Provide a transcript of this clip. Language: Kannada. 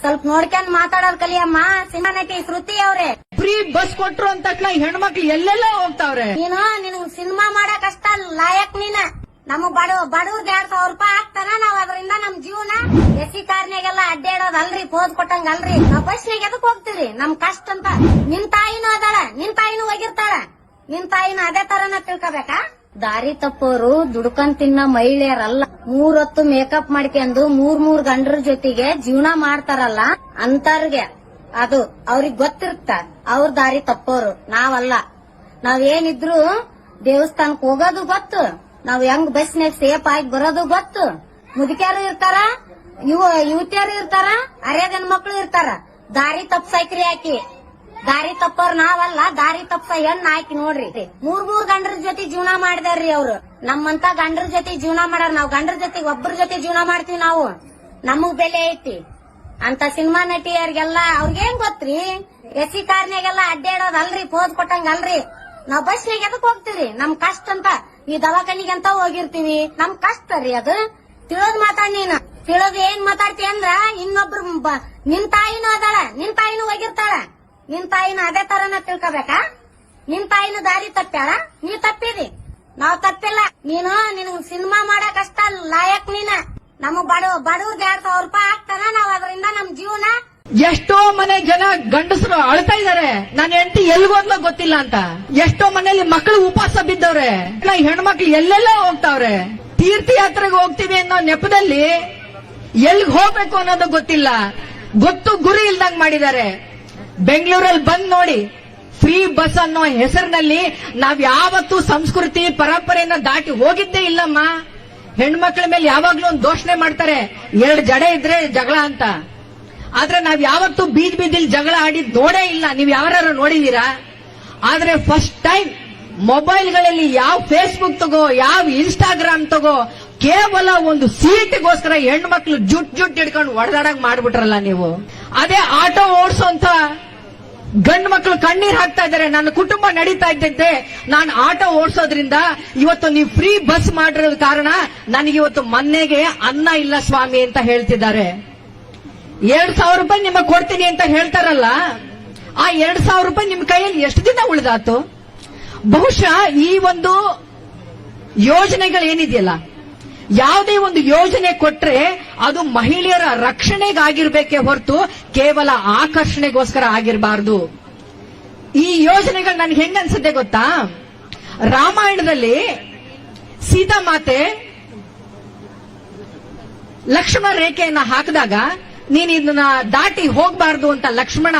ಸ್ವಲ್ಪ ನೋಡ್ಕೊಂಡ್ ಮಾತಾಡೋದ್ ಕಲಿಯಮ್ಮ. ಸಿನಿಮಾ ನಟಿ ಶ್ರುತಿ ಅವ್ರೆ, ಫ್ರೀ ಬಸ್ ಕೊಟ್ರು ಅಂತ ತಕ್ಷಣ ಹೆಣ್ಮಕ್ಳು ಎಲ್ಲೆಲ್ಲ ಹೋಗ್ತಾವ್ರೆ. ನಿನಗ್ ಸಿನಿಮಾ ಮಾಡಕ್ ಅಷ್ಟ ಲಾಯಕ್ ನೀನ. ನಮಗ್ ಬಡವ್ರಿಗೆ 2,000 ರೂಪಾಯಿ ಹಾಕ್ತಾನ, ನಾವ್ ಅದರಿಂದ ನಮ್ ಜೀವನ ಎಸಿ ಕಾರ್ನಾಗೆಲ್ಲ ಅಡ್ಡಾಡೋದಲ್ರಿ, ಪೋಸ್ ಕೊಟ್ಟಂಗಲ್ರಿ. ನಾವ್ ಬಸ್ನಾಗ ಎದಕ್ ಹೋಗ್ತೀರಿ? ನಮ್ ಕಷ್ಟ ಅಂತ. ನಿನ್ ತಾಯಿನೂ ಅದಾಳ, ನಿನ್ ತಾಯಿನೂ ಹೋಗಿರ್ತಾಳ, ನಿನ್ ತಾಯಿನೂ ಅದೇ ತರನ ತಿಳ್ಕೊಬೇಕಾ? ದಾರಿ ತಪ್ಪೋರು ದುಡ್ಕೊಂಡ್ ತಿನ್ನ ಮಹಿಳೆಯರಲ್ಲ. 3 ಹೊತ್ತು ಮೇಕಪ್ ಮಾಡ್ಕೊಂಡು 3 ಗಂಡರ ಜೊತೆಗೆ ಜೀವನ ಮಾಡ್ತಾರಲ್ಲ ಅಂತರ್ಗೆ ಅದು ಅವ್ರಿಗೆ ಗೊತ್ತಿರ್ತ. ಅವ್ರ ದಾರಿ ತಪ್ಪೋರು, ನಾವಲ್ಲ. ನಾವೇನಿದ್ರು ದೇವಸ್ಥಾನಕ್ ಹೋಗೋದು ಗೊತ್ತು, ನಾವ್ ಹೆಂಗ್ ಬಸ್ನಾಗ ಸೇಫ್ ಆಗಿ ಬರೋದು ಗೊತ್ತು. ಮುದುಕ್ಯಾರು ಇರ್ತಾರ, ಯುವತಿಯರು ಇರ್ತಾರ, ಅರೆಗನ್ ಮಕ್ಳು ಇರ್ತಾರ. ದಾರಿ ತಪ್ಸೈಕ್ರಿ ಹಾಕಿ. ದಾರಿ ತಪ್ಪೋರ್ ನಾವಲ್ಲ, ದಾರಿ ತಪ್ಸ ಹೆಣ್ಣು ಹಾಕಿ ನೋಡ್ರಿ. 3 ಗಂಡರ ಜೊತೆ ಜೀವನ ಮಾಡಿದಾರ್ರಿ ಅವ್ರು. ನಮ್ಮಂತ ಗಂಡರ ಜೊತೆ ಜೀವನ ಮಾಡಾರ. ನಾವ್ ಗಂಡರ ಜೊತೆ ಒಬ್ಬರ ಜೊತೆ ಜೀವನ ಮಾಡ್ತೀವಿ ನಾವು. ನಮಗ್ ಬೆಲೆ ಐತಿ. ಅಂತ ಸಿನಿಮಾ ನಟಿಯರಿಗೆಲ್ಲ ಅವ್ರಿಗೇನ್ ಗೊತ್ತ್ರಿ? ಎಸಿ ಕಾರ್ನಾಗೆಲ್ಲ ಅಡ್ಡಾಡೋದಲ್ರಿ, ಪೋಸ್ ಕೊಟ್ಟಂಗಲ್ರಿ. ನಾವ್ ಬಸ್ನಾಗ ಎದಕ್ ಹೋಗ್ತೀವಿ? ನಮ್ ಕಷ್ಟ ಅಂತ. ಈ ದವಾಖಾನಿಗೆ ಅಂತ ಹೋಗಿರ್ತೀವಿ, ನಮ್ ಕಷ್ಟ ರೀ ಅದು. ತಿಳಿದ್ ಮಾತಾಡ್ ನೀನು. ತಿಳಿದ್ ಏನ್ ಮಾತಾಡ್ತಿ ಅಂದ್ರ ಇನ್ನೊಬ್ರು ನಿನ್ ತಾಯಿನೂ ಅದಾಳ, ನಿನ್ ತಾಯಿನೂ ಹೋಗಿರ್ತಾಳ, ನಿನ್ ತಾಯಿನ ಅದೇ ತರನ ತಿಳ್ಕೊಬೇಕಾ? ನಿನ್ ತಾಯಿನ ದಾರಿ ತಪ್ಪ್ಯಾಳ, ನೀ ತಪ್ಪಿದಿ, ನಾವ್ ತಪ್ಪಿಲ್ಲ. ನಿನಗ್ ಸಿನಿಮಾ ಮಾಡಕ್ ಅಷ್ಟ ಲಾಯಕ್ ನೀನ. ನಮಗ್ ಬಡವ್ರಿಗೆ 2,000 ರೂಪಾಯಿ ಹಾಕ್ತಾನ, ನಾವ್ ಅದರಿಂದ ನಮ್ ಜೀವನ. ಎಷ್ಟೋ ಮನೆ ಜನ ಗಂಡಸರು ಅಳ್ತಾ ಇದಾರೆ, ನನ್ನ ಹೆಂಡತಿ ಎಲ್ಗೋದ್ಲೋ ಗೊತ್ತಿಲ್ಲ ಅಂತ. ಎಷ್ಟೋ ಮನೆಯಲ್ಲಿ ಮಕ್ಕಳು ಉಪವಾಸ ಬಿದ್ದವ್ರೆ, ಹೆಣ್ಮಕ್ಳು ಎಲ್ಲೆಲ್ಲ ಹೋಗ್ತಾವ್ರೆ. ತೀರ್ಥಯಾತ್ರೆಗೆ ಹೋಗ್ತೀವಿ ಅನ್ನೋ ನೆಪದಲ್ಲಿ ಎಲ್ಗ್ ಹೋಗ್ಬೇಕು ಅನ್ನೋದು ಗೊತ್ತಿಲ್ಲ, ಗೊತ್ತು ಗುರಿ ಇಲ್ದಂಗ್ ಮಾಡಿದ್ದಾರೆ. ಬೆಂಗಳೂರಲ್ಲಿ ಬಂದ್ ನೋಡಿ, ಫ್ರೀ ಬಸ್ ಅನ್ನೋ ಹೆಸರಿನಲ್ಲಿ ನಾವ್ ಯಾವತ್ತೂ ಸಂಸ್ಕೃತಿ ಪರಂಪರೆಯನ್ನ ದಾಟಿ ಹೋಗಿದ್ದೇ ಇಲ್ಲಮ್ಮ. ಹೆಣ್ಮಕ್ಳ ಮೇಲೆ ಯಾವಾಗ್ಲೂ ಒಂದು ದೋಷಣೆ ಮಾಡ್ತಾರೆ, 2 ಜಡೆ ಇದ್ರೆ ಜಗಳ ಅಂತ. ಆದ್ರೆ ನಾವ್ ಯಾವತ್ತೂ ಬೀದಿಲಿ ಜಗಳ ಆಡಿದ್ ನೋಡೇ ಇಲ್ಲ. ನೀವ್ ಯಾರು ನೋಡಿದೀರಾ? ಆದ್ರೆ ಫಸ್ಟ್ ಟೈಮ್ ಮೊಬೈಲ್ಗಳಲ್ಲಿ ಯಾವ ಫೇಸ್ಬುಕ್ ತಗೋ, ಯಾವ ಇನ್ಸ್ಟಾಗ್ರಾಮ್ ತಗೋ, ಕೇವಲ ಒಂದು ಸೀಟ್ಗೋಸ್ಕರ ಹೆಣ್ಮಕ್ಳು ಜುಟ್ ಹಿಡ್ಕೊಂಡು ಒಡೆದಾಡಂಗ್ ಮಾಡ್ಬಿಟ್ರಲ್ಲ ನೀವು. ಅದೇ ಆಟೋ ಓಡಿಸೋಂತ ಗಂಡು ಮಕ್ಕಳು ಕಣ್ಣೀರ್ ಹಾಕ್ತಾ ಇದ್ದಾರೆ. ನನ್ನ ಕುಟುಂಬ ನಡೀತಾ ಇದ್ದಂತೆ ನಾನು ಆಟೋ ಓಡಿಸೋದ್ರಿಂದ ಇವತ್ತು ನೀವು ಫ್ರೀ ಬಸ್ ಮಾಡಿರೋದ್ ಕಾರಣ ನನಗಿವತ್ತು ಮನೆಗೆ ಅನ್ನ ಇಲ್ಲ ಸ್ವಾಮಿ ಅಂತ ಹೇಳ್ತಿದ್ದಾರೆ. 2,000 ರೂಪಾಯಿ ನಿಮಗೆ ಕೊಡ್ತೀನಿ ಅಂತ ಹೇಳ್ತಾರಲ್ಲ, ಆ 2,000 ರೂಪಾಯಿ ನಿಮ್ ಕೈಯಲ್ಲಿ ಎಷ್ಟು ದಿನ ಉಳಿದಾತು? ಬಹುಶಃ ಈ ಒಂದು ಯೋಜನೆಗಳೇನಿದೆಯಲ್ಲ, ಯಾವುದೇ ಒಂದು ಯೋಜನೆ ಕೊಟ್ರೆ ಅದು ಮಹಿಳೆಯರ ರಕ್ಷಣೆಗಾಗಿರ್ಬೇಕೇ ಹೊರತು ಕೇವಲ ಆಕರ್ಷಣೆಗೋಸ್ಕರ ಆಗಿರಬಾರದು. ಈ ಯೋಜನೆಗಳು ನನ್ಗೆ ಹೆಂಗ ಅನ್ಸುತ್ತೆ ಗೊತ್ತಾ? ರಾಮಾಯಣದಲ್ಲಿ ಸೀತಾಮಾತೆ ಲಕ್ಷ್ಮಣ ರೇಖೆಯನ್ನ ಹಾಕಿದಾಗ ನೀನ್ ಇದನ್ನ ದಾಟಿ ಹೋಗಬಾರದು ಅಂತ ಲಕ್ಷ್ಮಣ